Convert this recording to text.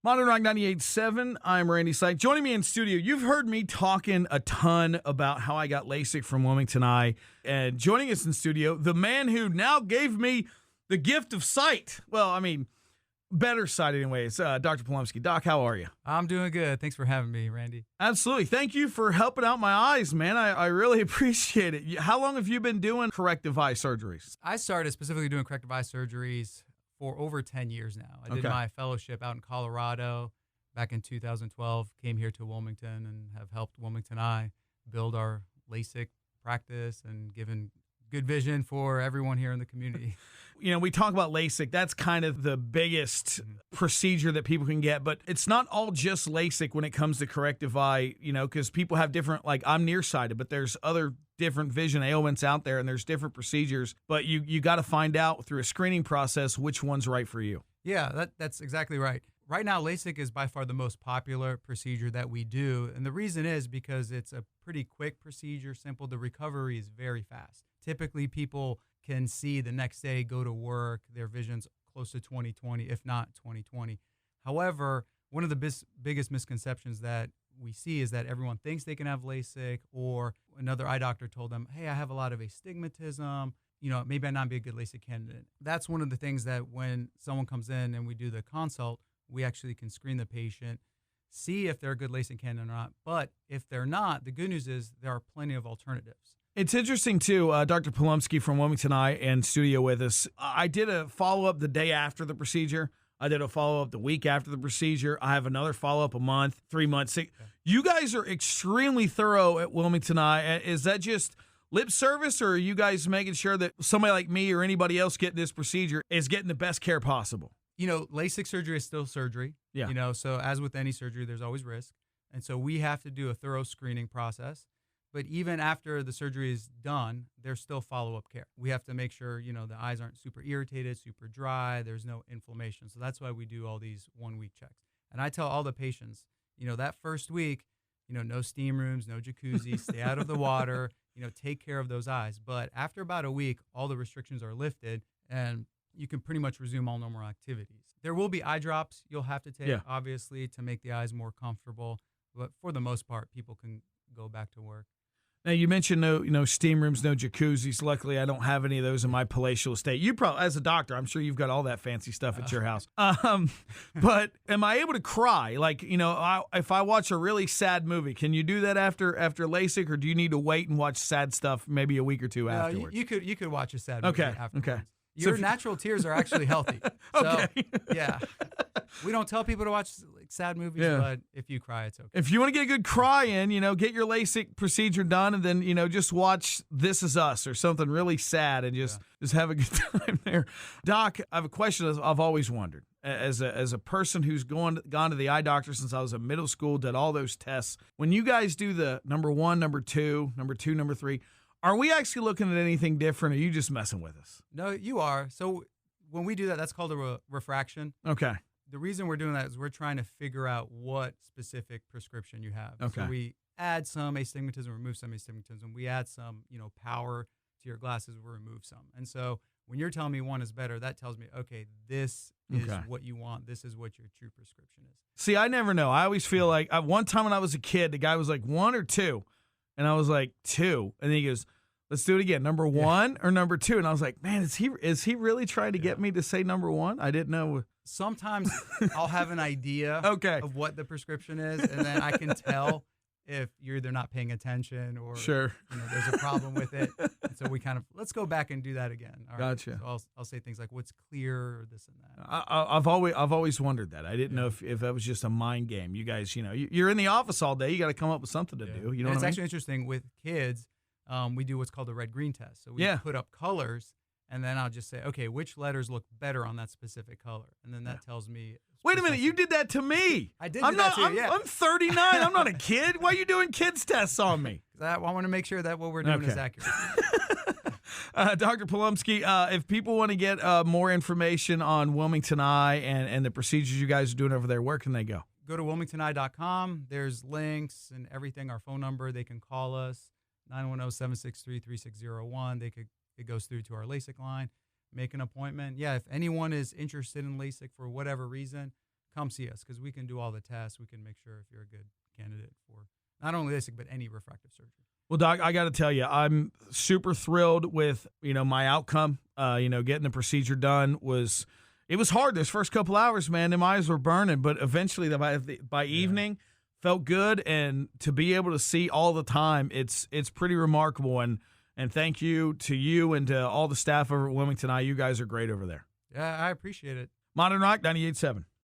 Modern Rock 98.7, I'm Randy Syke. Joining me in studio, you've heard me talking a ton about how I got LASIK from Wilmington Eye. And joining us in studio, the man who now gave me the gift of sight. Well, I mean, better sight anyways. Dr. Polomsky. Doc, how are you? I'm doing good. Thanks for having me, Randy. Absolutely. Thank you for helping out my eyes, man. I really appreciate it. How long have you been doing corrective eye surgeries? I started specifically doing corrective eye surgeries for over 10 years now. I did my fellowship out in Colorado back in 2012, came here to Wilmington and have helped Wilmington Eye build our LASIK practice and given good vision for everyone here in the community. You know, we talk about LASIK. That's kind of the biggest procedure that people can get, but it's not all just LASIK when it comes to corrective eye, you know, because people have different, like I'm nearsighted, but there's other different vision ailments out there and there's different procedures, but you got to find out through a screening process which one's right for you. Yeah, that's exactly right. Right now, LASIK is by far the most popular procedure that we do, and the reason is because it's a pretty quick procedure, simple. The recovery is very fast. Typically, people can see the next day, go to work, their vision's close to 20/20, if not 20/20. However, one of the biggest misconceptions that we see is that everyone thinks they can have LASIK, or another eye doctor told them, hey, I have a lot of astigmatism, you know, maybe I'd not be a good LASIK candidate. That's one of the things that when someone comes in and we do the consult, we actually can screen the patient, see if they're a good LASIK candidate or not. But if they're not, the good news is there are plenty of alternatives. It's interesting, too, Dr. Polomsky from Wilmington Eye in studio with us. I did a follow-up the day after the procedure. I did a follow-up the week after the procedure. I have another follow-up a month, 3 months. You guys are extremely thorough at Wilmington Eye. Is that just lip service, or are you guys making sure that somebody like me or anybody else getting this procedure is getting the best care possible? You know, LASIK surgery is still surgery. Yeah. You know, so as with any surgery, there's always risk. And so we have to do a thorough screening process. But even after the surgery is done, there's still follow-up care. We have to make sure, you know, the eyes aren't super irritated, super dry, there's no inflammation. So that's why we do all these 1-week checks. And I tell all the patients, you know, that first week, you know, no steam rooms, no jacuzzi, stay out of the water, you know, take care of those eyes. But after about a week, all the restrictions are lifted and you can pretty much resume all normal activities. There will be eye drops you'll have to take, obviously, to make the eyes more comfortable. But for the most part, people can go back to work. Now, you mentioned no steam rooms, no jacuzzis. Luckily, I don't have any of those in my palatial estate. You probably, as a doctor, I'm sure you've got all that fancy stuff at your house. But am I able to cry? Like, you know, if I watch a really sad movie, can you do that after LASIK, or do you need to wait and watch sad stuff maybe a week or two afterwards? You could watch a sad movie afterwards. Okay. Your natural tears are actually healthy. So, yeah. We don't tell people to watch sad movies, but if you cry, it's okay. If you want to get a good cry in, you know, get your LASIK procedure done and then, you know, just watch This Is Us or something really sad and just have a good time there. Doc, I have a question I've always wondered. As a person who's gone to the eye doctor since I was in middle school, did all those tests, when you guys do the number 1, number 2, number 3, are we actually looking at anything different, or are you just messing with us? No, you are. So when we do that, that's called a refraction. Okay. The reason we're doing that is we're trying to figure out what specific prescription you have. Okay. So we add some astigmatism, remove some astigmatism. We add some, you know, power to your glasses, we remove some. And so when you're telling me one is better, that tells me, okay, this is what you want. This is what your true prescription is. See, I never know. I always feel like one time when I was a kid, the guy was like 1 or 2. And I was like 2. And then he goes, let's do it again. Number 1 or number 2? And I was like, man, is he really trying to get me to say number 1? I didn't know. Sometimes I'll have an idea of what the prescription is, and then I can tell if you're either not paying attention or you know, there's a problem with it. And so we kind of, let's go back and do that again. All right. Gotcha. So I'll say things like what's clear or this and that. I've always wondered that. I didn't know if that was just a mind game. You guys, you know, you're in the office all day. You got to come up with something to do. You know, it's actually interesting with kids. We do what's called a red-green test. So we put up colors, and then I'll just say, okay, which letters look better on that specific color? And then that tells me. Wait a minute, you did that to me. I did that to you, I'm 39. I'm not a kid. Why are you doing kids tests on me? I want to make sure that what we're doing is accurate. Dr. Polomsky, if people want to get more information on Wilmington Eye and the procedures you guys are doing over there, where can they go? Go to wilmingtoneye.com. There's links and everything. Our phone number, they can call us, 910-763-3601. It goes through to our LASIK line. Make an appointment. Yeah, if anyone is interested in LASIK for whatever reason, come see us because we can do all the tests. We can make sure if you're a good candidate for not only LASIK, but any refractive surgery. Well, Doc, I got to tell you, I'm super thrilled with, my outcome. Getting the procedure done was hard. Those first couple hours, man, them eyes were burning, but eventually by evening felt good. And to be able to see all the time, it's pretty remarkable. And thank you to you and to all the staff over at Wilmington Eye. You guys are great over there. Yeah, I appreciate it. Modern Rock 98.7.